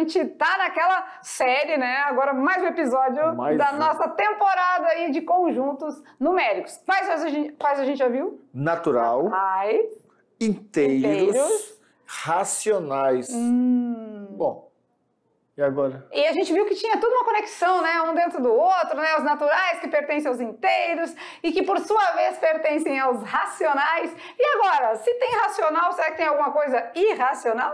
gente tá naquela série, né? Agora mais um episódio da nossa temporada aí de conjuntos numéricos. Quais a gente já viu? Natural, inteiros, racionais. Bom, e agora? E a gente viu que tinha tudo uma conexão, né? Um dentro do outro, né? Os naturais que pertencem aos inteiros e que, por sua vez, pertencem aos racionais. E agora, se tem racional, será que tem alguma coisa irracional?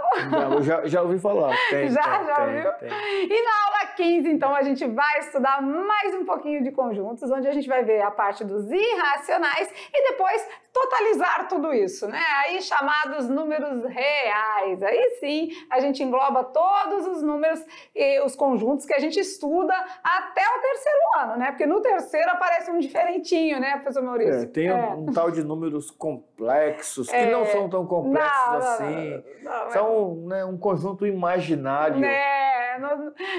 Eu já ouvi falar. Já ouviu? Tem. E na aula 15, então, a gente vai estudar mais um pouquinho de conjuntos, onde a gente vai ver a parte dos irracionais e depois totalizar tudo isso, né? Aí chamados números reais. Aí sim, a gente engloba todos os números e os conjuntos que a gente estuda até o terceiro ano, né? Porque no terceiro aparece um diferentinho, né, professor Maurício? Tem um tal de números complexos, que não são tão complexos assim. São, né, um conjunto imaginário.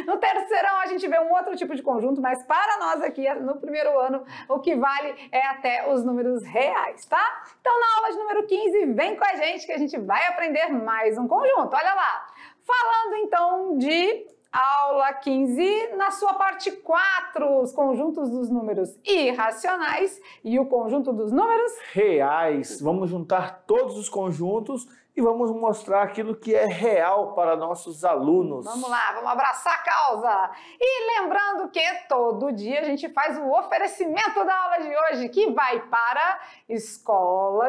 No terceirão a gente vê um outro tipo de conjunto, mas para nós aqui no primeiro ano o que vale é até os números reais, tá? Então na aula de número 15 vem com a gente que a gente vai aprender mais um conjunto, olha lá. Falando então de aula 15, na sua parte 4, os conjuntos dos números irracionais e o conjunto dos números reais. Vamos juntar todos os conjuntos e vamos mostrar aquilo que é real para nossos alunos. Vamos lá, vamos abraçar a causa. E lembrando que todo dia a gente faz o oferecimento da aula de hoje, que vai para Escola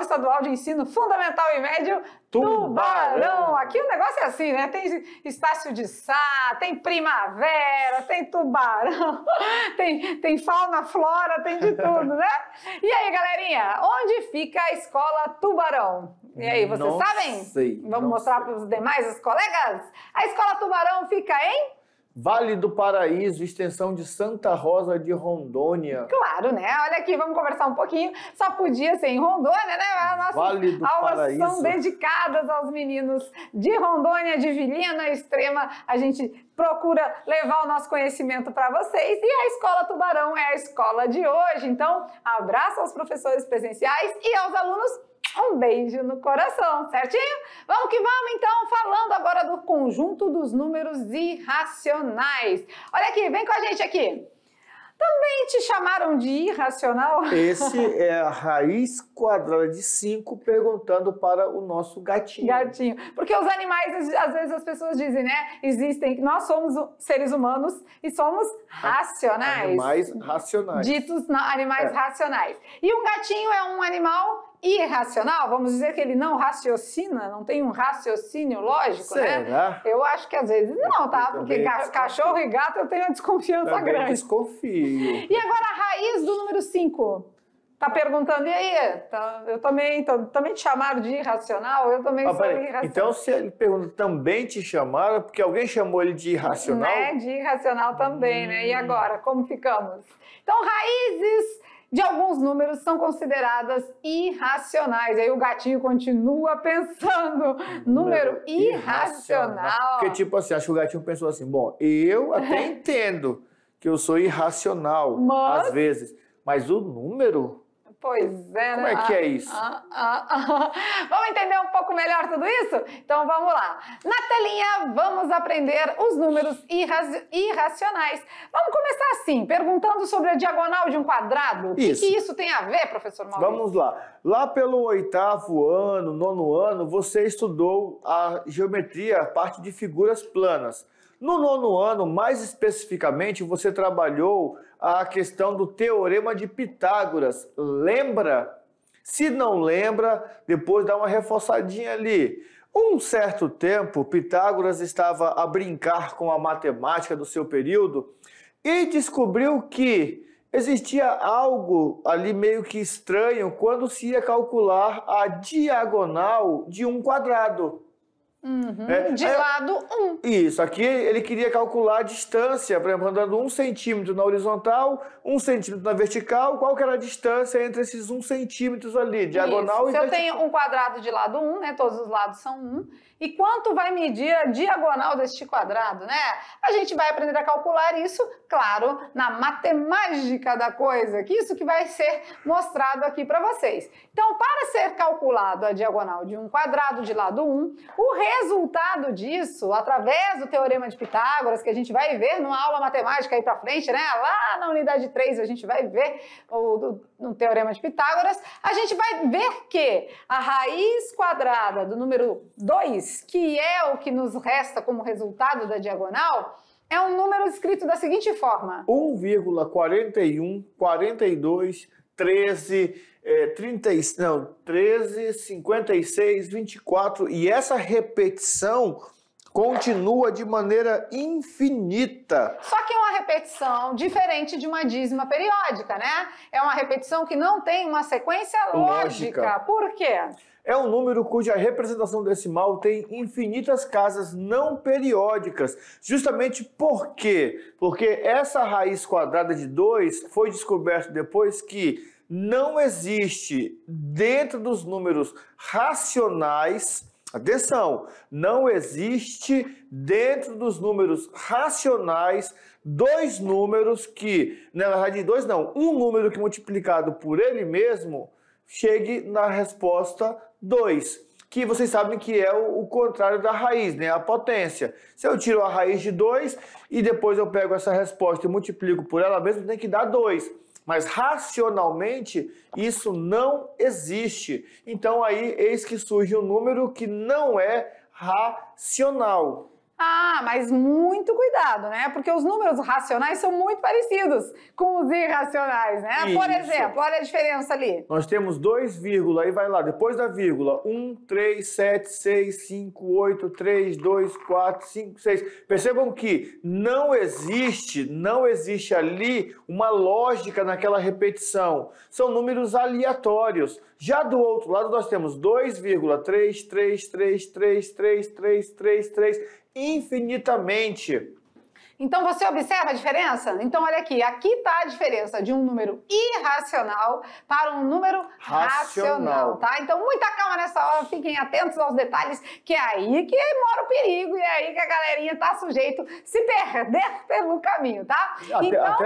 Estadual de Ensino Fundamental e Médio Tubarão. Aqui o negócio é assim, né? Tem Estácio de Sá, tem Primavera, tem Tubarão, tem fauna, flora, tem de tudo, né? E aí, galerinha, onde fica a Escola Tubarão? E aí, vocês sabem? Sei, Vamos mostrar para os demais colegas? A Escola Tubarão fica em Vale do Paraíso, extensão de Santa Rosa de Rondônia. Claro, né? Olha aqui, vamos conversar um pouquinho. Só podia ser em Rondônia, né? As Vale do aulas Paraíso são dedicadas aos meninos de Rondônia, de Vilhena Extrema. A gente procura levar o nosso conhecimento para vocês. E a Escola Tubarão é a escola de hoje. Então, abraço aos professores presenciais e aos alunos. Um beijo no coração, certinho? Vamos que vamos, então, falando agora do conjunto dos números irracionais. Olha aqui, vem com a gente aqui. Também te chamaram de irracional? Esse é a raiz quadrada de 5 perguntando para o nosso gatinho. Gatinho. Porque os animais, às vezes as pessoas dizem, né? Nós somos seres humanos e somos racionais. Animais racionais. Ditos animais racionais. E um gatinho é um animal irracional, vamos dizer que ele não raciocina, não tem um raciocínio lógico, Será? Né? Eu acho que às vezes não, tá? Porque cachorro e gato eu tenho uma desconfiança grande. Desconfio. E agora a raiz do número 5? Tá perguntando, e aí? Eu também te chamaram de irracional? Eu também sou irracional. Então, se ele pergunta, também te chamaram, porque alguém chamou ele de irracional? Né? De irracional também, né? E agora, como ficamos? Então, raízes de alguns números são consideradas irracionais. Aí o gatinho continua pensando, número irracional. Porque tipo assim, acho que o gatinho pensou assim, bom, eu até entendo que eu sou irracional, às vezes, mas o número... Pois é, né? Como é que é isso? Vamos entender um pouco melhor tudo isso? Então vamos lá. Na telinha vamos aprender os números irracionais. Vamos começar assim, perguntando sobre a diagonal de um quadrado. O que isso tem a ver, professor Maurício? Vamos lá. Lá pelo 8º ano, 9º ano, você estudou a geometria, a parte de figuras planas. No 9º ano, mais especificamente, você trabalhou a questão do Teorema de Pitágoras. Lembra? Se não lembra, depois dá uma reforçadinha ali. Um certo tempo, Pitágoras estava a brincar com a matemática do seu período e descobriu que existia algo ali meio que estranho quando se ia calcular a diagonal de um quadrado. De lado 1. Isso, aqui ele queria calcular a distância, por exemplo, andando 1 centímetro na horizontal, 1 centímetro na vertical, qual que era a distância entre esses 1 centímetros ali, diagonal e vertical? Se eu tenho um quadrado de lado 1, né, todos os lados são 1, e quanto vai medir a diagonal deste quadrado, né? A gente vai aprender a calcular isso, claro, na matemática da coisa, que isso que vai ser mostrado aqui para vocês. Então, para ser calculado a diagonal de um quadrado de lado 1, o resultado disso, através do Teorema de Pitágoras, que a gente vai ver numa aula matemática aí pra frente, né? Lá na unidade 3 a gente vai ver no Teorema de Pitágoras, a gente vai ver que a raiz quadrada do número 2, que é o que nos resta como resultado da diagonal, é um número escrito da seguinte forma: 1,41, 42, 13, 13, 56, 24. E essa repetição continua de maneira infinita. Só que é uma repetição diferente de uma dízima periódica, né? É uma repetição que não tem uma sequência lógica. Por quê? É um número cuja representação decimal tem infinitas casas não periódicas. Justamente por quê? Porque essa raiz quadrada de 2 foi descoberto depois que não existe dentro dos números racionais, atenção, não existe dentro dos números racionais dois números que, na verdade dois não, um número que multiplicado por ele mesmo chegue na resposta 2, que vocês sabem que é o contrário da raiz, né? A potência. Se eu tiro a raiz de 2 e depois eu pego essa resposta e multiplico por ela mesmo, tem que dar 2. Mas racionalmente isso não existe. Então aí eis que surge um número que não é racional. Ah, mas muito cuidado, né? Porque os números racionais são muito parecidos com os irracionais, né? Isso. Por exemplo, olha a diferença ali. Nós temos 2 vírgula, aí vai lá, depois da vírgula, 1, 3, 7, 6, 5, 8, 3, 2, 4, 5, 6. Percebam que não existe ali uma lógica naquela repetição. São números aleatórios. Já do outro lado nós temos 2,333333333 infinitamente. Então você observa a diferença? Então olha aqui, aqui está a diferença de um número irracional para um número racional, tá? Então muita calma nessa hora, fiquem atentos aos detalhes, que é aí que mora o perigo e é aí que a galerinha tá sujeito a se perder pelo caminho, tá?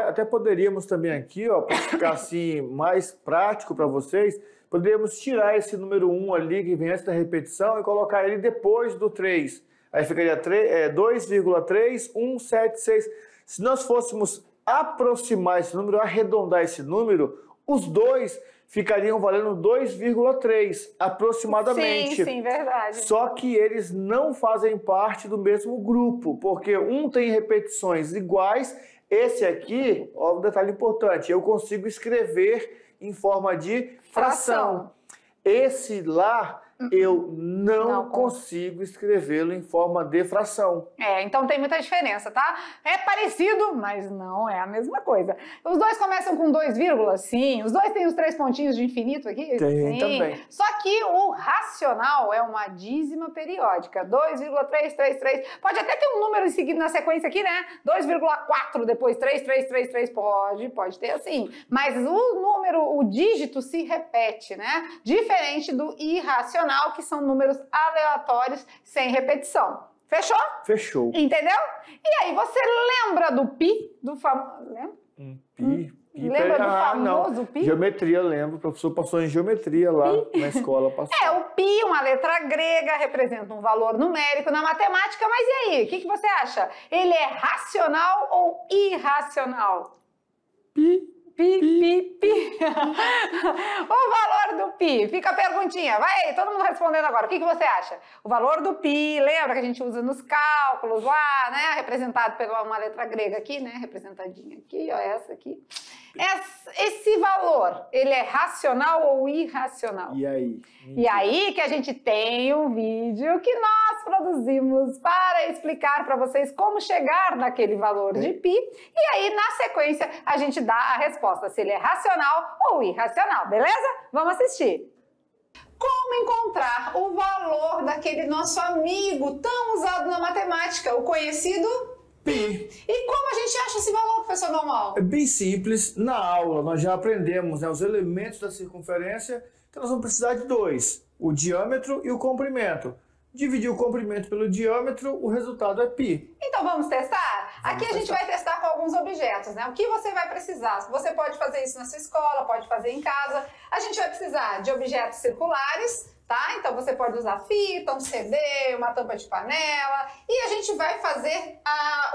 Até poderíamos também aqui, ó, para ficar assim mais prático para vocês, poderíamos tirar esse número 1 ali que vem antes da repetição e colocar ele depois do 3. Aí ficaria 2,3176. Se nós fôssemos aproximar esse número, arredondar esse número, os dois ficariam valendo 2,3 aproximadamente. Sim, verdade. Só que eles não fazem parte do mesmo grupo, porque um tem repetições iguais, esse aqui, ó, um detalhe importante, eu consigo escrever em forma de fração. Esse lá, eu não consigo escrevê-lo em forma de fração. Então tem muita diferença, tá? É parecido, mas não é a mesma coisa. Os dois começam com 2 vírgulas, sim. Os dois têm os 3 pontinhos de infinito aqui, tem sim. Também. Só que o racional é uma dízima periódica, 2,333. Pode até ter um número seguido na sequência aqui, né? 2,4, depois 3,333, pode ter assim. Mas o dígito se repete, né? Diferente do irracional, que são números aleatórios sem repetição. Fechou? Fechou. Entendeu? E aí, você lembra do pi? Do famoso... Lembra? Pi. Lembra do famoso pi? Geometria, lembro. O professor passou em geometria lá na escola. O pi, uma letra grega, representa um valor numérico na matemática, mas e aí? O que você acha? Ele é racional ou irracional? Pi. O valor do pi, fica a perguntinha, vai aí, todo mundo respondendo agora, o que você acha? O valor do pi, lembra que a gente usa nos cálculos lá, né, representado por uma letra grega aqui, né, representadinha aqui, ó, essa aqui. Esse valor, ele é racional ou irracional? E aí? E aí que a gente tem um vídeo que nós produzimos para explicar para vocês como chegar naquele valor de pi. E aí, na sequência, a gente dá a resposta se ele é racional ou irracional, beleza? Vamos assistir. Como encontrar o valor daquele nosso amigo tão usado na matemática, o conhecido pi. E como a gente acha esse valor, professor Normal? É bem simples. Na aula nós já aprendemos, né, os elementos da circunferência, então nós vamos precisar de dois, o diâmetro e o comprimento. Dividir o comprimento pelo diâmetro, o resultado é pi. Então vamos testar? Aqui a gente vai testar com alguns objetos, né? O que você vai precisar? Você pode fazer isso na sua escola, pode fazer em casa. A gente vai precisar de objetos circulares, tá? Então você pode usar fita, um CD, uma tampa de panela, e a gente vai fazer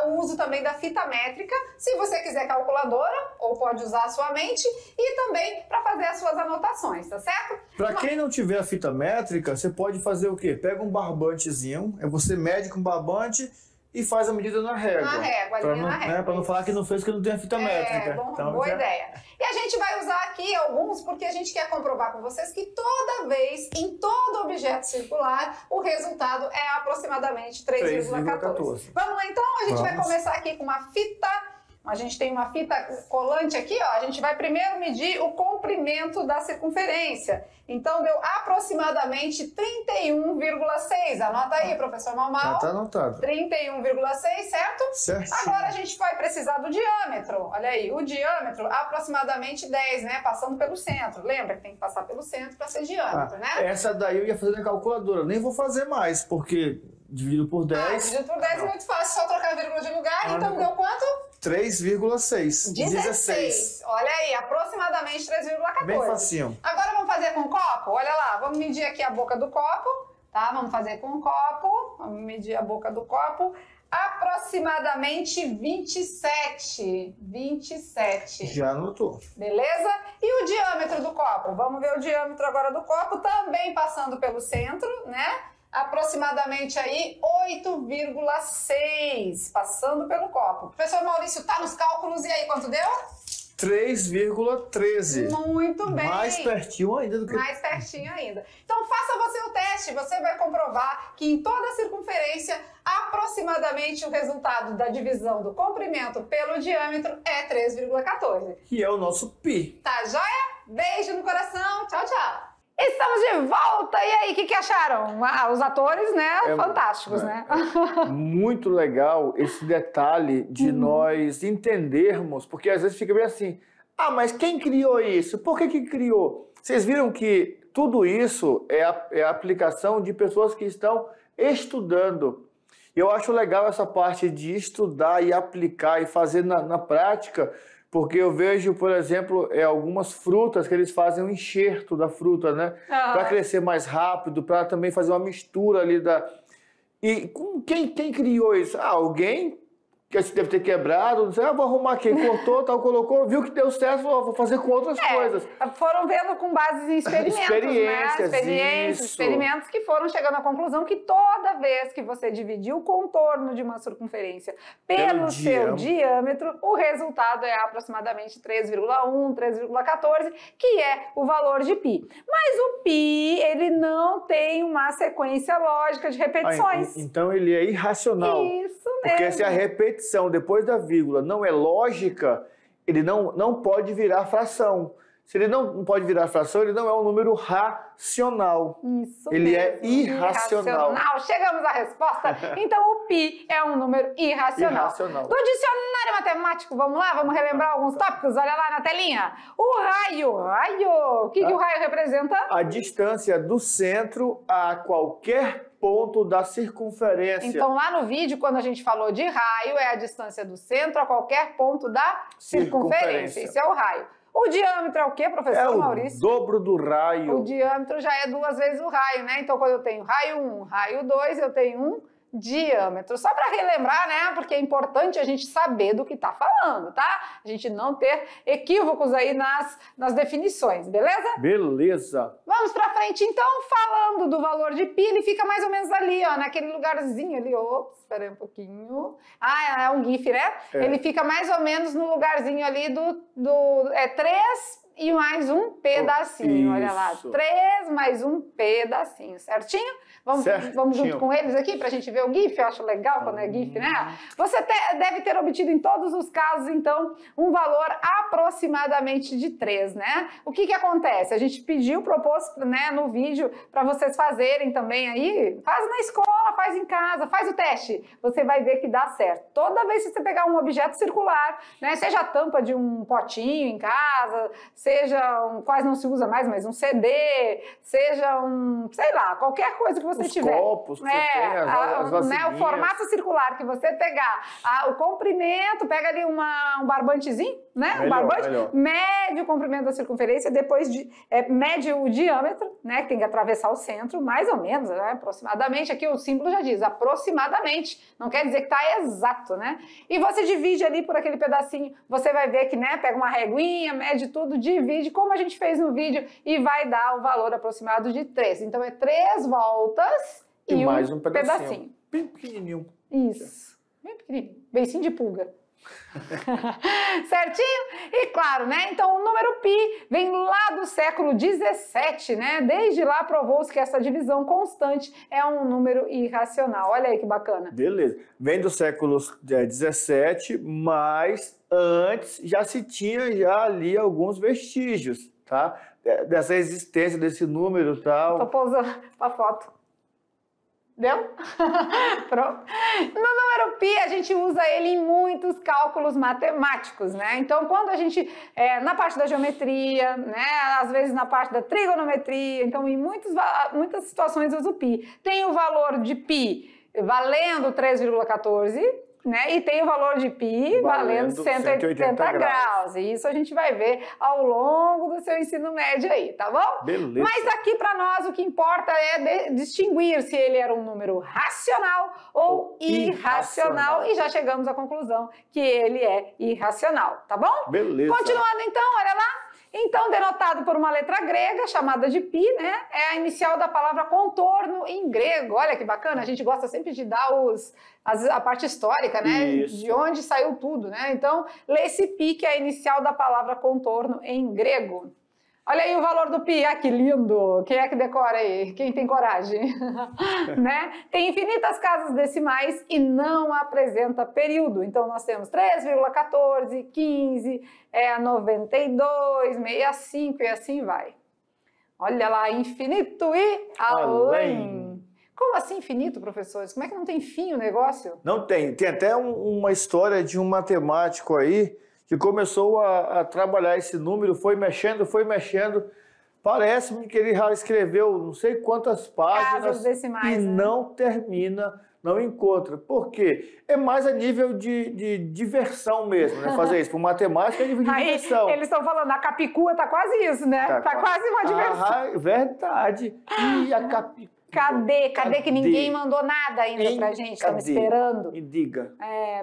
o uso também da fita métrica, se você quiser calculadora, ou pode usar a sua mente, e também para fazer as suas anotações, tá certo? Para quem não tiver a fita métrica, você pode fazer o quê? Pega um barbantezinho, você mede com barbante e faz a medida na régua. Na régua, pra ali não, na régua. Para não falar que não fez porque não tem a fita métrica. Então, boa ideia. E a gente vai usar aqui alguns porque a gente quer comprovar com vocês que toda vez, em todo objeto circular, o resultado é aproximadamente 3,14. Vamos lá então? A gente vai começar aqui com uma fita. A gente tem uma fita colante aqui, ó. A gente vai primeiro medir o comprimento da circunferência. Então, deu aproximadamente 31,6. Anota aí, professor Malmal. Já tá anotado. 31,6, certo? Certo. Agora a gente vai precisar do diâmetro. Olha aí, o diâmetro aproximadamente 10, né? Passando pelo centro. Lembra que tem que passar pelo centro para ser diâmetro, né? Essa daí eu ia fazer na calculadora. Nem vou fazer mais, porque dividido por 10... dividido por 10 é muito fácil, só trocar a vírgula de lugar. Então deu quanto? 3,6. 16. Olha aí, aproximadamente 3,14. Bem facinho. Agora vamos fazer com o copo? Olha lá, vamos medir aqui a boca do copo, tá? Vamos fazer com o copo. Vamos medir a boca do copo. Aproximadamente 27. 27. Já anotou. Beleza? E o diâmetro do copo? Vamos ver o diâmetro agora do copo, também passando pelo centro, né? Aproximadamente aí 8,6, passando pelo copo. Professor Maurício, tá nos cálculos, e aí quanto deu? 3,13. Muito bem. Mais pertinho ainda do que... Mais pertinho ainda. Então faça você o teste, você vai comprovar que em toda a circunferência, aproximadamente o resultado da divisão do comprimento pelo diâmetro é 3,14. Que é o nosso pi. Tá joia? Beijo no coração, tchau, tchau. Estamos de volta! E aí, o que acharam? Os atores, né? Fantásticos, né? Muito legal esse detalhe de nós entendermos, porque às vezes fica bem assim, mas quem criou isso? Por que criou? Vocês viram que tudo isso é a aplicação de pessoas que estão estudando. E eu acho legal essa parte de estudar e aplicar e fazer na prática, porque eu vejo, por exemplo, algumas frutas que eles fazem um enxerto da fruta, né? Para crescer mais rápido, para também fazer uma mistura ali da... E quem criou isso? Alguém que deve ter quebrado, não sei, vou arrumar aqui, cortou, tal, colocou, viu que deu certo, falou, vou fazer com outras coisas. Foram vendo com base em experimentos, experimentos que foram chegando à conclusão que toda vez que você dividir o contorno de uma circunferência pelo seu diâmetro, o resultado é aproximadamente 3,1, 3,14, que é o valor de π. Mas o π, ele não tem uma sequência lógica de repetições. Então ele é irracional. Isso mesmo. Porque se a repetição depois da vírgula não é lógica, ele não pode virar fração. Se ele não pode virar fração, ele não é um número racional. Isso ele mesmo. É irracional. Chegamos à resposta. Então o π é um número irracional. Do dicionário matemático, vamos lá? Vamos relembrar alguns tópicos? Olha lá na telinha. O raio. O que o raio representa? A distância do centro a qualquer ponto da circunferência. Então, lá no vídeo, quando a gente falou de raio, é a distância do centro a qualquer ponto da circunferência. Isso é o raio. O diâmetro é o quê, professor Maurício? É o dobro do raio. O diâmetro já é 2 vezes o raio, né? Então, quando eu tenho raio 1, raio 2, eu tenho um diâmetro. Só para relembrar, né? Porque é importante a gente saber do que está falando, tá? A gente não ter equívocos aí nas definições, beleza? Beleza. Vamos para frente, então, falando do valor de π, ele fica mais ou menos ali, ó, naquele lugarzinho ali. Ops, espera aí um pouquinho. É um GIF, né? Ele fica mais ou menos no lugarzinho ali do 3 e mais um pedacinho, olha lá. 3 mais um pedacinho, certinho? Vamos junto com eles aqui pra gente ver o GIF, eu acho legal quando é GIF, né? Você deve ter obtido em todos os casos, então, um valor aproximadamente de 3, né? O que acontece? A gente propôs, né, no vídeo para vocês fazerem também aí, faz na escola escola, faz em casa, faz o teste. Você vai ver que dá certo. Toda vez que você pegar um objeto circular, né, seja a tampa de um potinho em casa, seja quase não se usa mais, mas um CD, seja sei lá, qualquer coisa que você tiver. Os copos que você tem, as vasilhinhas. O formato circular que você pegar, o comprimento, pega ali um barbantezinho, né? Melhor, um barbante, melhor. mede o comprimento da circunferência, depois mede o diâmetro, né? Que tem que atravessar o centro, mais ou menos, né? Aproximadamente, aqui o símbolo já diz, aproximadamente, não quer dizer que está exato, né? E você divide ali por aquele pedacinho, você vai ver que, né? Pega uma reguinha, mede tudo, divide, como a gente fez no vídeo, e vai dar o valor aproximado de 3. Então, é 3 voltas e mais um pedacinho. Bem pequenininho. Isso, bem pequenininho, beicinho de pulga. Certinho? E claro, né? Então o número π vem lá do século 17, né? Desde lá provou-se que essa divisão constante é um número irracional. Olha aí que bacana. Beleza. Vem do século 17, mas antes já se tinha já ali alguns vestígios, tá? Dessa existência desse número e tal. Tô pousando pra foto. Deu? Pronto. No número π, a gente usa ele em muitos cálculos matemáticos, né? Então, quando a gente, na parte da geometria, né? Às vezes na parte da trigonometria, então em muitas situações usa o π. Tem o valor de π valendo 3,14, né? E tem o valor de π valendo 180 graus. E isso a gente vai ver ao longo do seu ensino médio aí, tá bom? Beleza. Mas aqui para nós o que importa é distinguir se ele era um número racional ou irracional. E já chegamos à conclusão que ele é irracional, tá bom? Beleza. Continuando então, olha lá. Então, denotado por uma letra grega, chamada de π, né? É a inicial da palavra contorno em grego. Olha que bacana, a gente gosta sempre de dar a parte histórica, né? Isso. De onde saiu tudo, né? Então, lê-se π, que é a inicial da palavra contorno em grego. Olha aí o valor do π, que lindo! Quem é que decora aí? Quem tem coragem? Né? Tem infinitas casas decimais e não apresenta período. Então, nós temos 3,14, 15, 92, 65 e assim vai. Olha lá, infinito e além. Como assim infinito, professores? Como é que não tem fim o negócio? Não tem. Tem até uma história de um matemático aí que começou a trabalhar esse número, foi mexendo, parece-me que ele já escreveu não sei quantas páginas decimais, e né? não termina, não encontra. Por quê? É mais a nível de diversão mesmo, né? Fazer isso. Por matemática é nível de diversão. Eles estão falando, a Capicua tá quase isso, né? Tá quase uma diversão. Verdade. E a Capicua? Cadê que ninguém mandou nada ainda pra gente? Estamos esperando. Me diga.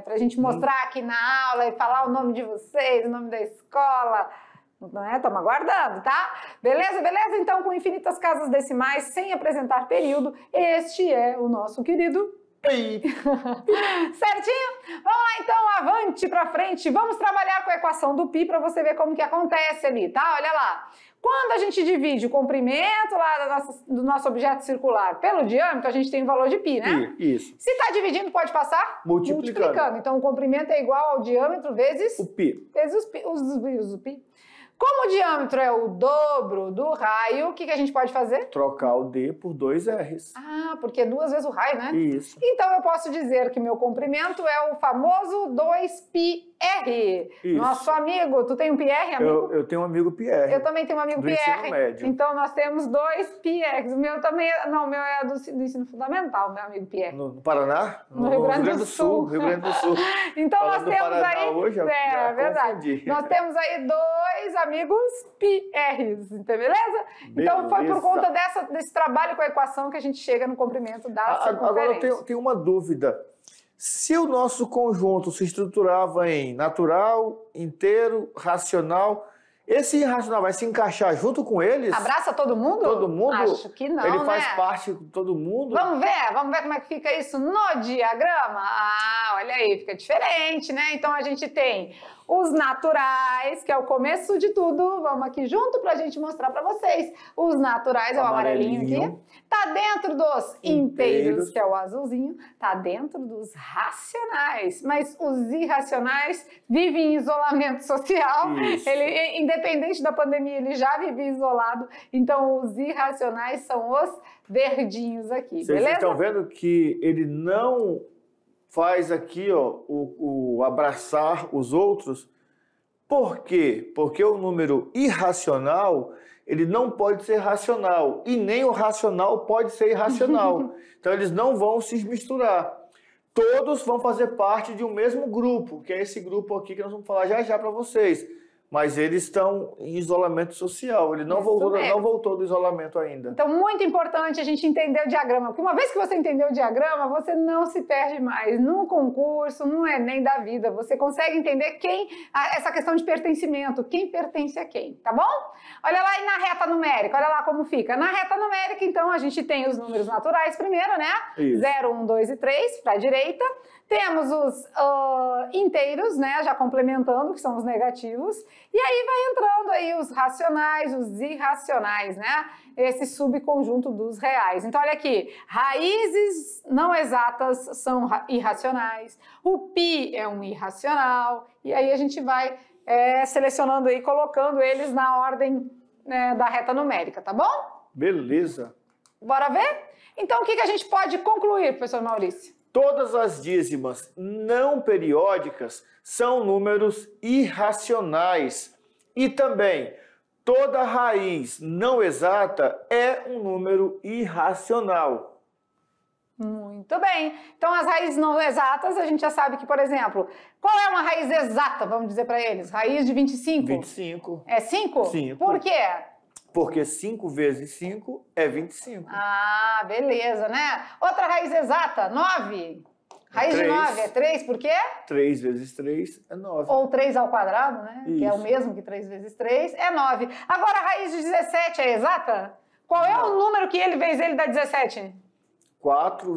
Pra gente mostrar aqui na aula e falar o nome de vocês, o nome da escola. Estamos aguardando, tá? Beleza? Então, com infinitas casas decimais, sem apresentar período, este é o nosso querido π. Certinho? Vamos lá então, avante pra frente. Vamos trabalhar com a equação do π para você ver como que acontece ali, tá? Olha lá. Quando a gente divide o comprimento lá do nosso objeto circular pelo diâmetro, a gente tem o valor de π, né? Isso. Se está dividindo, pode passar? Multiplicando. Então, o comprimento é igual ao diâmetro vezes o π. Vezes os π. Como o diâmetro é o dobro do raio, o que a gente pode fazer? Trocar o D por 2 R's. Ah, porque é 2 vezes o raio, né? Isso. Então eu posso dizer que meu comprimento é o famoso 2πr. Isso. Nosso amigo, tu tem um PR, amigo? Eu tenho um amigo PR. Eu também tenho um amigo do PR. ensino médio. Então nós temos 2 PRs. O meu também, não, o meu é do ensino fundamental, meu amigo PR. No Paraná? No Rio Grande do Sul. Rio Grande do Sul. Então Falando nós temos Paraná aí, hoje, é verdade. confundi. Nós temos aí 2 amigos PRs, beleza? Então foi por conta desse trabalho com a equação que a gente chega no comprimento da circunferência. Agora eu tenho uma dúvida. Se o nosso conjunto se estruturava em natural, inteiro, racional, esse irracional vai se encaixar junto com eles? Abraça todo mundo? Todo mundo? Acho que não, Ele faz né? parte de todo mundo? Vamos ver como é que fica isso no diagrama? Ah, olha aí, fica diferente, né? Então a gente tem Os naturais, que é o começo de tudo. Vamos aqui junto para a gente mostrar para vocês. Os naturais é o amarelinho aqui. Tá dentro dos inteiros, que é o azulzinho. Tá dentro dos racionais. Mas os irracionais vivem em isolamento social. Ele, independente da pandemia, ele já vive isolado. Então, os irracionais são os verdinhos aqui, Vocês beleza? estão vendo que ele não faz aqui, ó, o abraçar os outros. Por quê? Porque o número irracional, ele não pode ser racional. E nem o racional pode ser irracional. Então, eles não vão se misturar. Todos vão fazer parte de um mesmo grupo, que é esse grupo aqui que nós vamos falar já já para vocês. Mas eles estão em isolamento social. Ele não voltou do isolamento ainda. Então, muito importante a gente entender o diagrama. Porque uma vez que você entendeu o diagrama, você não se perde mais. No concurso, no Enem da vida, você consegue entender essa questão de pertencimento. Quem pertence a quem, tá bom? Olha lá e na reta numérica, olha lá como fica. Na reta numérica, então, a gente tem os números naturais primeiro, né? Isso. 0, 1, 2 e 3 para a direita. Temos os inteiros, né, já complementando, que são os negativos. E aí vai entrando aí os racionais, os irracionais, né? Esse subconjunto dos reais. Então, olha aqui, raízes não exatas são irracionais. O π é um irracional. E aí a gente vai selecionando aí, colocando eles na ordem, né, da reta numérica, tá bom? Beleza. Bora ver? Então, o que a gente pode concluir, professor Maurício? Todas as dízimas não periódicas são números irracionais. E também, toda raiz não exata é um número irracional. Muito bem. Então, as raízes não exatas, a gente já sabe que, por exemplo, qual é uma raiz exata, vamos dizer para eles? Raiz de 25? 25. É 5? 5. Por quê? Porque 5 vezes 5 é 25. Ah, beleza, né? Outra raiz exata, 9. Raiz de 9 é 3, por quê? 3 vezes 3 é 9. Ou 3 ao quadrado, né? Isso. Que é o mesmo que 3 vezes 3, é 9. Agora, a raiz de 17 é exata? Qual é o número que ele vezes ele dá 17? 4,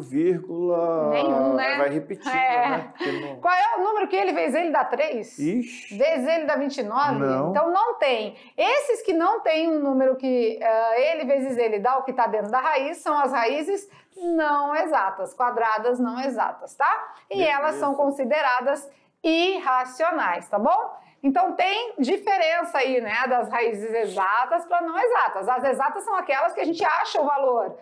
nenhum, né? Vai repetindo, né? Não... Qual é o número que ele vezes ele dá 3? Ixi. Vezes ele dá 29? Não. Então não tem. Esses que não tem um número que ele vezes ele dá o que está dentro da raiz são as raízes não exatas, quadradas não exatas, tá? E Beleza. Elas são consideradas irracionais, tá bom? Então tem diferença aí, né, das raízes exatas para não exatas. As exatas são aquelas que a gente acha o valor.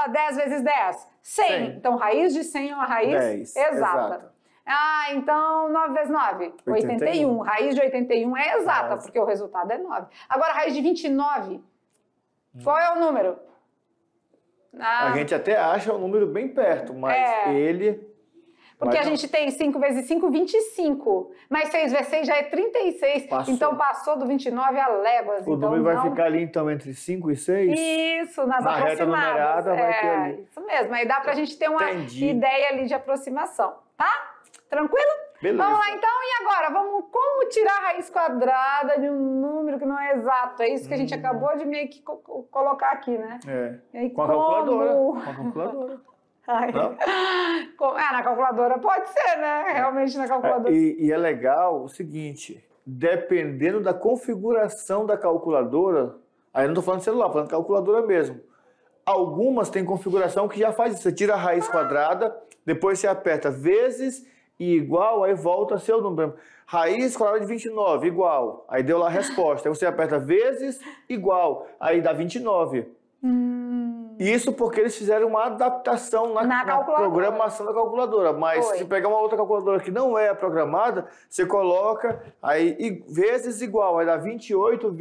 10 vezes 10, 100. Então raiz de 100 é uma raiz 10, exata. Ah, então 9 vezes 9, 81. Raiz de 81 é exata, porque o resultado é 9. Agora, raiz de 29, qual é o número? A gente até acha um número bem perto, mas ele... Porque a gente tem 5 vezes 5, 25. Mas 6 vezes 6 já é 36. Passou. Então passou do 29 a léguas. O número vai ficar ali, então, entre 5 e 6? Isso, nas na reta numerada vai ter ali. Isso mesmo, aí dá pra gente ter uma ideia ali de aproximação, tá? Tranquilo? Beleza. Vamos lá então, e agora? Como tirar a raiz quadrada de um número que não é exato? É isso que a gente acabou de meio que colocar aqui, né? É. Aí, com a calculadora. Com a calculadora. Na calculadora pode ser, né? Realmente na calculadora. E é legal o seguinte, dependendo da configuração da calculadora, aí eu não estou falando de celular, falando de calculadora mesmo. Algumas têm configuração que já faz isso. Você tira a raiz quadrada, depois você aperta vezes e igual, aí volta a ser o número. Raiz quadrada de 29, igual. Aí deu lá a resposta. Aí você aperta vezes igual, aí dá 29. Isso porque eles fizeram uma adaptação na programação da calculadora. Mas se pegar uma outra calculadora que não é programada, você coloca aí vezes igual, aí dá 28,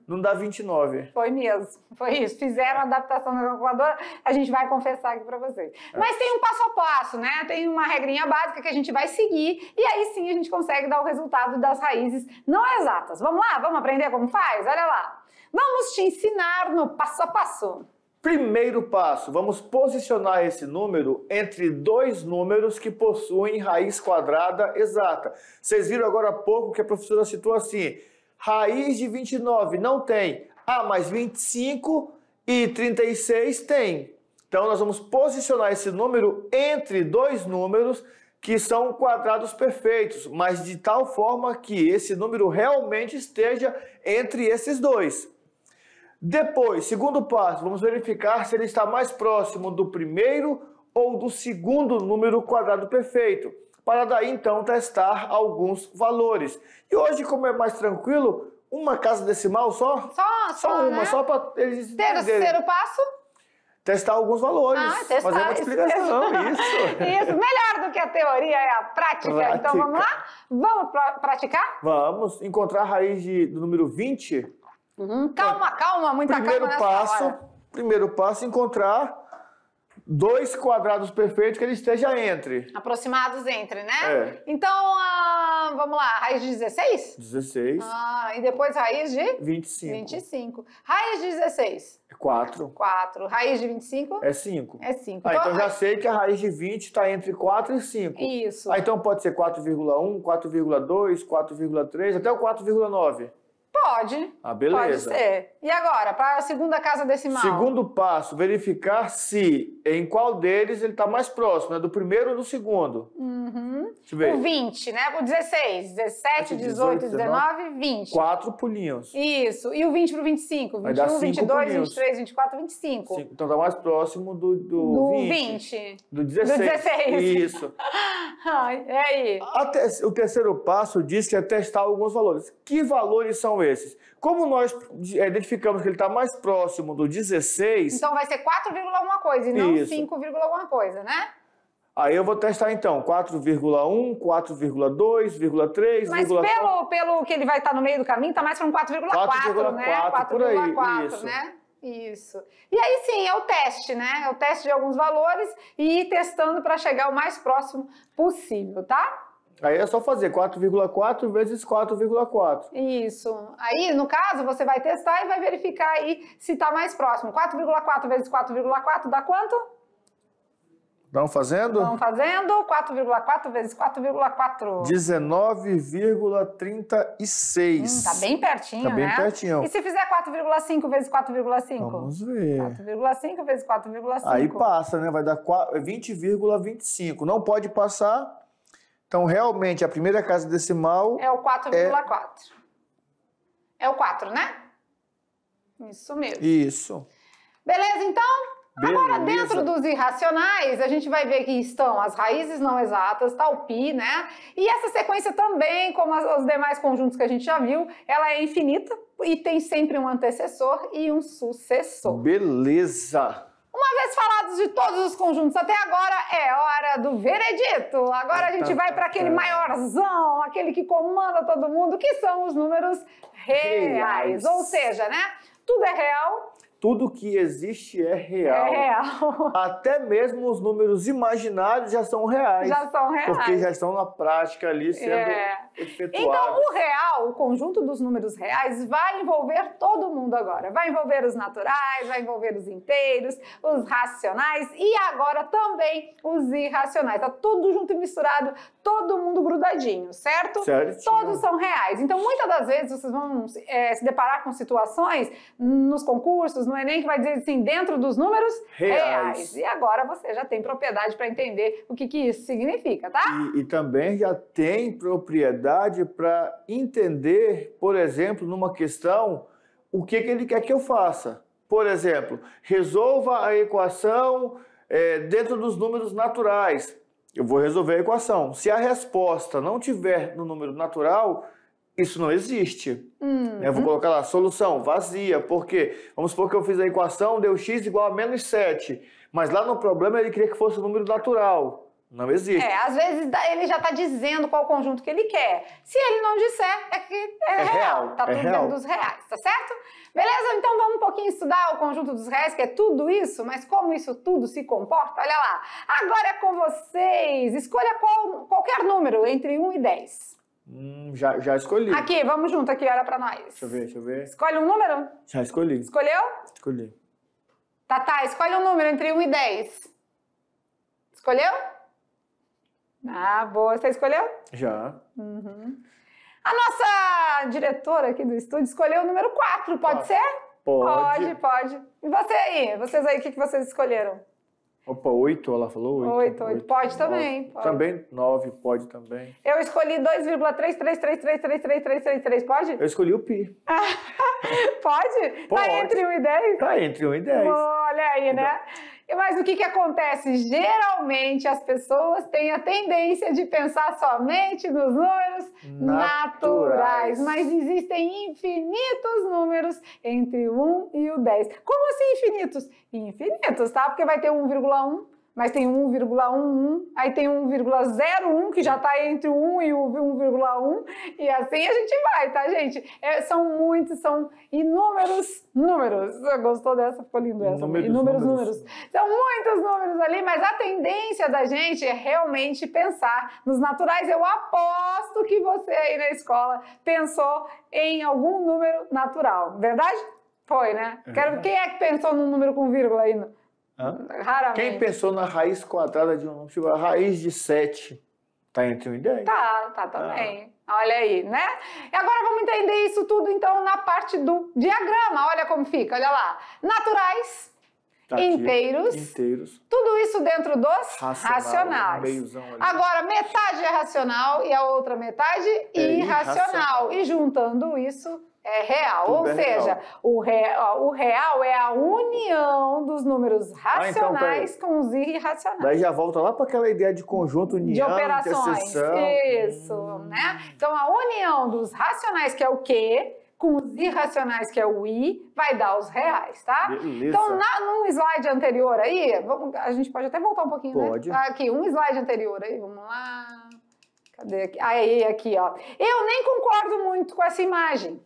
não dá 29. Foi mesmo, foi isso. Fizeram a adaptação na calculadora, a gente vai confessar aqui para vocês. Mas tem um passo a passo, né? Tem uma regrinha básica que a gente vai seguir e aí sim a gente consegue dar o resultado das raízes não exatas. Vamos lá? Vamos aprender como faz? Olha lá. Vamos te ensinar no passo a passo. Primeiro passo, vamos posicionar esse número entre dois números que possuem raiz quadrada exata. Vocês viram agora há pouco que a professora citou assim, raiz de 29 não tem. Ah, mas 25 e 36 tem. Então nós vamos posicionar esse número entre dois números que são quadrados perfeitos, mas de tal forma que esse número realmente esteja entre esses dois. Depois, segundo passo, vamos verificar se ele está mais próximo do primeiro ou do segundo número quadrado perfeito, para daí então testar alguns valores. E hoje, como é mais tranquilo, uma casa decimal só? Só uma, né? Só para eles entenderem. Terceiro passo? Testar alguns valores. Testar. Fazer uma multiplicação, isso. Isso, melhor do que a teoria é a prática. Então vamos lá? Vamos praticar? Vamos. Encontrar a raiz do número 20. Calma, muita calma nessa hora. Primeiro passo, encontrar dois quadrados perfeitos que ele esteja entre. Aproximados entre, né? É. Então, vamos lá, raiz de 16? 16. E depois raiz de? 25. 25. Raiz de 16? É 4. 4. Raiz de 25? É 5. É 5. Então já sei que a raiz de 20 está entre 4 e 5. Isso. Então pode ser 4,1, 4,2, 4,3, até o 4,9. Pode. Beleza. Pode ser. E agora, para a segunda casa decimal? Segundo passo, verificar se em qual deles ele está mais próximo, né? Do primeiro ou do segundo. Deixa eu ver. O 20, né? O 16, 17, 18, 19, 20. 4 pulinhos. Isso. E o 20 para o 25? 21, 22, pulinhos. 23, 24, 25. Então está mais próximo do 20. Do 16. Do 16. Isso. E aí? O terceiro passo diz que é testar alguns valores. Que valores são esses? Como nós identificamos que ele está mais próximo do 16... Então vai ser 4, alguma coisa e não Isso. 5, alguma coisa, né? Aí eu vou testar então 4,1, 4,2,3, Mas pelo que ele vai estar no meio do caminho, está mais para um 4,4, né? 4,4, né? Isso. E aí sim, é o teste, né? É o teste de alguns valores e ir testando para chegar o mais próximo possível, tá? Aí é só fazer 4,4 vezes 4,4. Isso. Aí, no caso, você vai testar e vai verificar aí se está mais próximo. 4,4 vezes 4,4 dá quanto? Vamos fazendo? Vamos fazendo. 4,4 vezes 4,4. 19,36. Tá bem pertinho, né? Tá bem pertinho. E se fizer 4,5 vezes 4,5? Vamos ver. 4,5 vezes 4,5. Aí passa, né? Vai dar 20,25. Não pode passar. Então, realmente, a primeira casa decimal... É o 4,4. É o 4, né? Isso mesmo. Isso. Beleza, então? Beleza. Agora, dentro dos irracionais, a gente vai ver que estão as raízes não exatas, tá o π, né? E essa sequência também, como os demais conjuntos que a gente já viu, ela é infinita e tem sempre um antecessor e um sucessor. Beleza. Uma vez falados de todos os conjuntos até agora, é hora do veredito. Agora a gente vai para aquele maiorzão, aquele que comanda todo mundo, que são os números reais. Ou seja, né? Tudo é real. Tudo que existe é real. É real. Até mesmo os números imaginários já são reais. Já são reais. Porque já estão na prática ali sendo efetuados. Então, o real, o conjunto dos números reais, vai envolver todo mundo agora. Vai envolver os naturais, vai envolver os inteiros, os racionais e agora também os irracionais. Tá tudo junto e misturado, todo mundo grudadinho, certo? Certo. Todos são reais. Então, muitas das vezes, vocês vão se deparar com situações nos concursos, no Enem, que vai dizer assim, dentro dos números reais. E agora você já tem propriedade para entender o que isso significa, tá? E também já tem propriedade para entender, por exemplo, numa questão, o que ele quer que eu faça. Por exemplo, resolva a equação dentro dos números naturais. Eu vou resolver a equação. Se a resposta não tiver no número natural, isso não existe. Eu vou colocar lá, solução vazia, porque vamos supor que eu fiz a equação, deu x igual a menos 7, mas lá no problema ele queria que fosse um número natural. Não existe. Às vezes ele já está dizendo qual conjunto que ele quer. Se ele não disser, é que é real. Tá tudo dentro dos reais, tá certo? Beleza? Então vamos um pouquinho estudar o conjunto dos reais, que é tudo isso, mas como isso tudo se comporta, olha lá. Agora é com vocês. Escolha qualquer número entre 1 e 10. Já escolhi. Aqui, vamos junto aqui, olha pra nós. Deixa eu ver. Escolhe um número? Já escolhi. Escolheu? Escolhi. Tatá, escolhe um número entre 1 e 10. Escolheu? Boa. Você escolheu? Já. A nossa diretora aqui do estúdio escolheu o número 4, pode ser? Pode. Pode. E vocês aí, o que vocês escolheram? Opa, 8, ela falou 8. 8. Pode também. Pode. Também 9, pode também. Eu escolhi 2,333333333, pode? Eu escolhi o pi. Pode? Pode. Tá entre 1 e 10? Tá entre 1 e 10. Olha aí, né? Mas o que acontece? Geralmente as pessoas têm a tendência de pensar somente nos números naturais. Mas existem infinitos números entre o 1 e o 10. Como assim infinitos? Infinitos, tá? Porque vai ter 1,1. Mas tem 1,11, aí tem 1,01, que já está entre o 1 e o 1,1, e assim a gente vai, tá, gente? São muitos, são inúmeros números. Gostou dessa? Ficou lindo essa. Inúmeros números. São muitos números ali, mas a tendência da gente é realmente pensar nos naturais. Eu aposto que você aí na escola pensou em algum número natural, verdade? Foi, né? Quem é que pensou num número com vírgula aí? Raramente. Quem pensou na raiz quadrada de um número, tipo, a raiz de 7, tá entre 1 e 10? Tá também. Olha aí, né? E agora vamos entender isso tudo, então, na parte do diagrama. Olha como fica, olha lá. Naturais, tá inteiros. Tudo isso dentro dos racionais. Agora, metade é racional e a outra metade irracional. E juntando isso... é real, tudo ou seja, real. O real é a união dos números racionais com os irracionais. Daí já volta lá para aquela ideia de conjunto, união, de operações. Isso, né? Então a união dos racionais, que é o Q, com os irracionais, que é o I, vai dar os reais, tá? Beleza. Então, num slide anterior aí, a gente pode até voltar um pouquinho, pode. Né? Aqui, um slide anterior aí, vamos lá. Cadê aqui? Aí, aqui, ó. Eu nem concordo muito com essa imagem.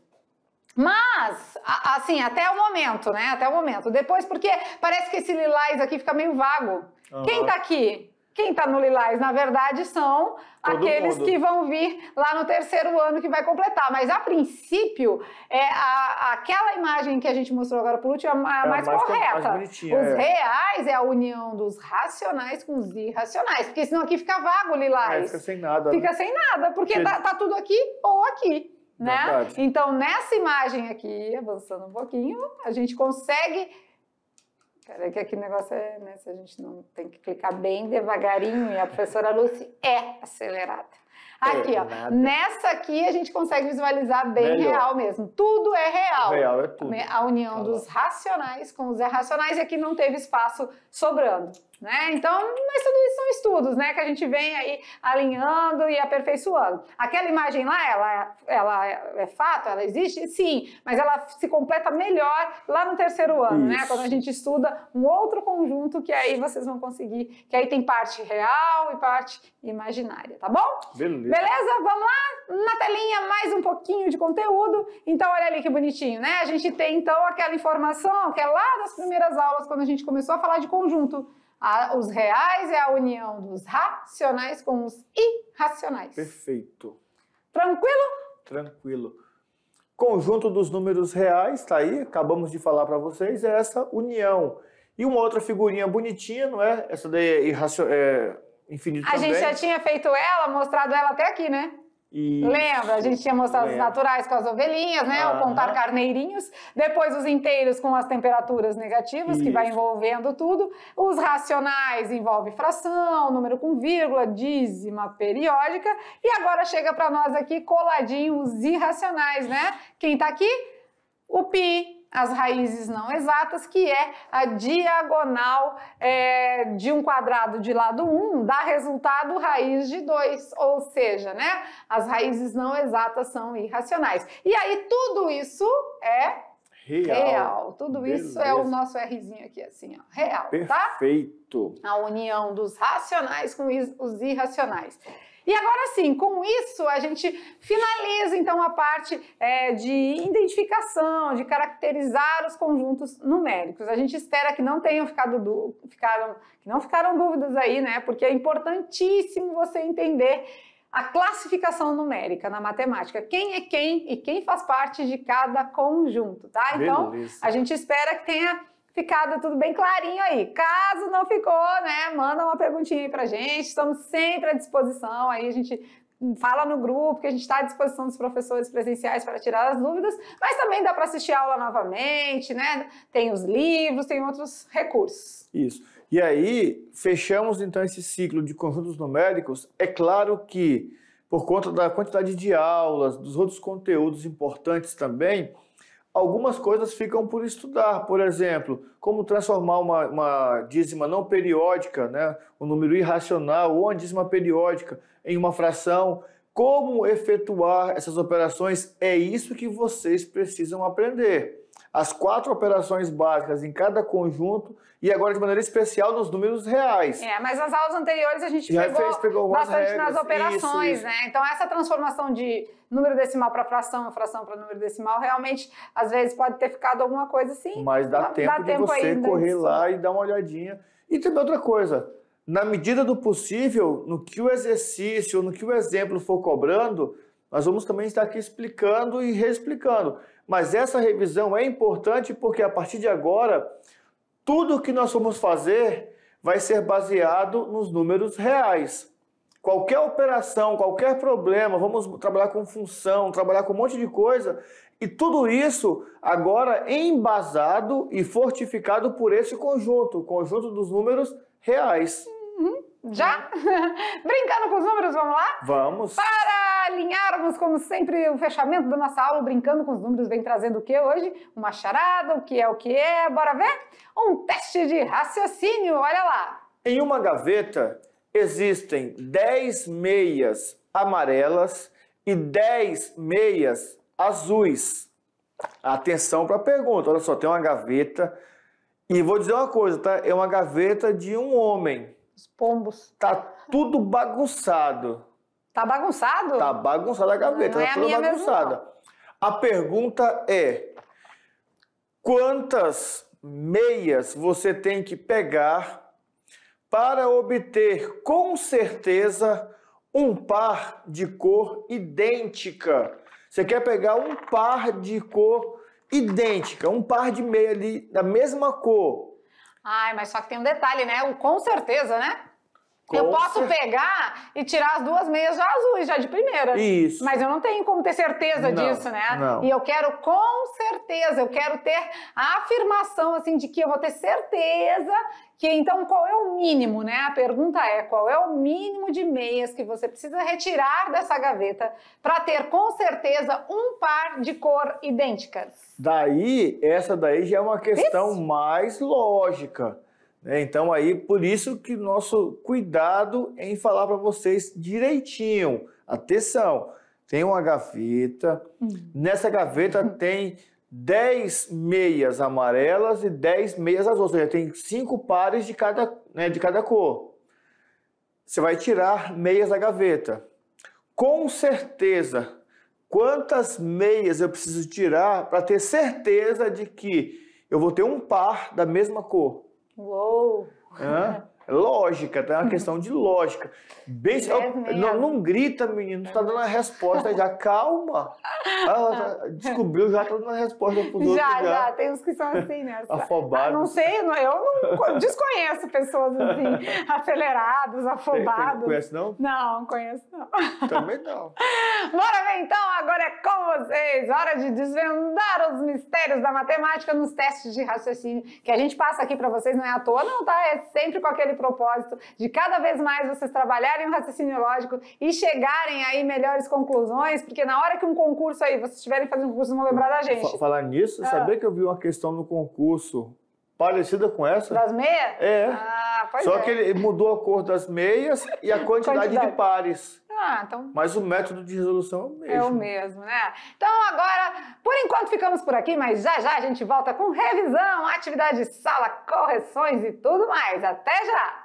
Mas, assim, até o momento, né? Até o momento. Depois, porque parece que esse lilás aqui fica meio vago. Quem tá aqui? Quem tá no lilás, na verdade, são aqueles que vão vir lá no terceiro ano que vai completar. Mas, a princípio, aquela imagem que a gente mostrou agora por último é a mais correta. Os reais é a união dos racionais com os irracionais. Porque senão aqui fica vago o lilás. Fica sem nada. Fica sem nada, porque tá tudo aqui ou aqui. Né? Então, nessa imagem aqui, avançando um pouquinho, a gente consegue... Peraí que aqui o negócio é... Né, se a gente não tem que clicar bem devagarinho, e a professora Lucy é acelerada. Aqui, ó. Nessa aqui, a gente consegue visualizar bem real mesmo. Tudo é real. Real é tudo. A união dos racionais com os irracionais, e aqui não teve espaço sobrando. Né? Então, mas tudo isso são estudos, né? Que a gente vem aí alinhando e aperfeiçoando. Aquela imagem lá, ela é fato? Ela existe? Sim, mas ela se completa melhor lá no terceiro ano, né? Quando a gente estuda um outro conjunto que aí vocês vão conseguir, que aí tem parte real e parte imaginária, tá bom? Beleza. Vamos lá? Na telinha, mais um pouquinho de conteúdo. Então, olha ali que bonitinho, né? A gente tem, então, aquela informação que é lá das primeiras aulas, quando a gente começou a falar de conjunto. Os reais é a união dos racionais com os irracionais. Perfeito. Tranquilo? Tranquilo. Conjunto dos números reais, tá aí, acabamos de falar para vocês, é essa união. E uma outra figurinha bonitinha, não é? Essa daí é infinito também. A gente já tinha feito ela, mostrado ela até aqui, né? Isso. Lembra? A gente tinha mostrado os naturais com as ovelhinhas, né? O contar carneirinhos. Depois os inteiros com as temperaturas negativas, que vai envolvendo tudo. Os racionais envolve fração, número com vírgula, dízima periódica. E agora chega para nós aqui coladinho os irracionais, né? Quem tá aqui? O pi. As raízes não exatas, que é a diagonal de um quadrado de lado 1, dá resultado raiz de 2, ou seja, né, as raízes não exatas são irracionais. E aí tudo isso é real. Tudo isso é o nosso Rzinho aqui, assim, ó, real, tá? Perfeito. A união dos racionais com os irracionais. E agora sim, com isso a gente finaliza então a parte de identificação, de caracterizar os conjuntos numéricos. A gente espera que não tenham ficaram dúvidas aí, né? Porque é importantíssimo você entender a classificação numérica na matemática. Quem é quem e quem faz parte de cada conjunto, tá? Então, a gente espera que tenha ficado tudo bem clarinho aí. Caso não ficou, né, manda uma perguntinha aí pra gente, estamos sempre à disposição, aí a gente fala no grupo que a gente está à disposição dos professores presenciais para tirar as dúvidas, mas também dá para assistir a aula novamente, né, tem os livros, tem outros recursos. Isso. E aí, fechamos então esse ciclo de conjuntos numéricos. É claro que, por conta da quantidade de aulas, dos outros conteúdos importantes também, algumas coisas ficam por estudar. Por exemplo, como transformar uma dízima não periódica, né, um número irracional, ou uma dízima periódica em uma fração. Como efetuar essas operações, é isso que vocês precisam aprender. As 4 operações básicas em cada conjunto e agora de maneira especial nos números reais. Mas nas aulas anteriores a gente pegou bastante nas operações, isso. Né? Então essa transformação de número decimal para fração, fração para número decimal, realmente às vezes pode ter ficado alguma coisa assim. Mas dá tempo de você correr lá e dar uma olhadinha. E também outra coisa, na medida do possível, no que o exercício, no que o exemplo for cobrando, nós vamos também estar aqui explicando e reexplicando. Mas essa revisão é importante porque a partir de agora, tudo o que nós formos fazer vai ser baseado nos números reais. Qualquer operação, qualquer problema, vamos trabalhar com função, trabalhar com um monte de coisa, e tudo isso agora embasado e fortificado por esse conjunto, o conjunto dos números reais. Já? Brincando com os números, vamos lá? Vamos. Para alinharmos, como sempre, o fechamento da nossa aula, Brincando com os Números vem trazendo o que hoje? Uma charada, o que é, bora ver? Um teste de raciocínio, olha lá. Em uma gaveta existem 10 meias amarelas e 10 meias azuis. Atenção para a pergunta, olha só, tem uma gaveta, e vou dizer uma coisa, tá? É uma gaveta de um homem. Os pombos. Tá tudo bagunçado. Tá bagunçado? Tá bagunçada a gaveta, tá toda bagunçada. Mesmo, a pergunta é: quantas meias você tem que pegar para obter com certeza um par de cor idêntica? Você quer pegar um par de cor idêntica, um par de meia ali da mesma cor. Ai, mas só que tem um detalhe, né? O com certeza, né? Eu posso pegar e tirar as 2 meias já azuis, já de primeira. Isso. Mas eu não tenho como ter certeza disso, né? Não. E eu quero com certeza, eu quero ter a afirmação, assim, de que eu vou ter certeza que, então, qual é o mínimo, né? A pergunta é, qual é o mínimo de meias que você precisa retirar dessa gaveta para ter, com certeza, um par de cor idênticas? Daí, essa daí já é uma questão mais lógica. Então aí, por isso que nosso cuidado em falar para vocês direitinho. Atenção, tem uma gaveta, nessa gaveta tem 10 meias amarelas e 10 meias azuis, ou seja, tem 5 pares de cada cor. Você vai tirar meias da gaveta. Com certeza, quantas meias eu preciso tirar para ter certeza de que eu vou ter um par da mesma cor? Uou! Lógica, tá? É uma questão de lógica. Bem, não grita, menino, tu tá dando a resposta já, calma. Ela descobriu, já tá dando a resposta pros outros. Já, tem uns que são assim, né? Afobados. Não sei, eu não desconheço pessoas assim, aceleradas, afobadas. Conhece não? Não conheço não. Também não. Bora ver então, agora é com vocês, hora de desvendar os mistérios da matemática nos testes de raciocínio, que a gente passa aqui pra vocês, não é à toa não, tá? É sempre com aquele propósito de cada vez mais vocês trabalharem o raciocínio lógico e chegarem aí melhores conclusões, porque na hora que um concurso aí, vocês estiverem fazendo um concurso, vão lembrar da gente. Falar nisso, sabia que eu vi uma questão no concurso parecida com essa? Das meias? É. Pois Só que ele mudou a cor das meias e a quantidade de pares. Então... Mas o método de resolução é o mesmo. É o mesmo, né? Então agora, por enquanto ficamos por aqui, mas já já a gente volta com revisão, atividade de sala, correções e tudo mais. Até já!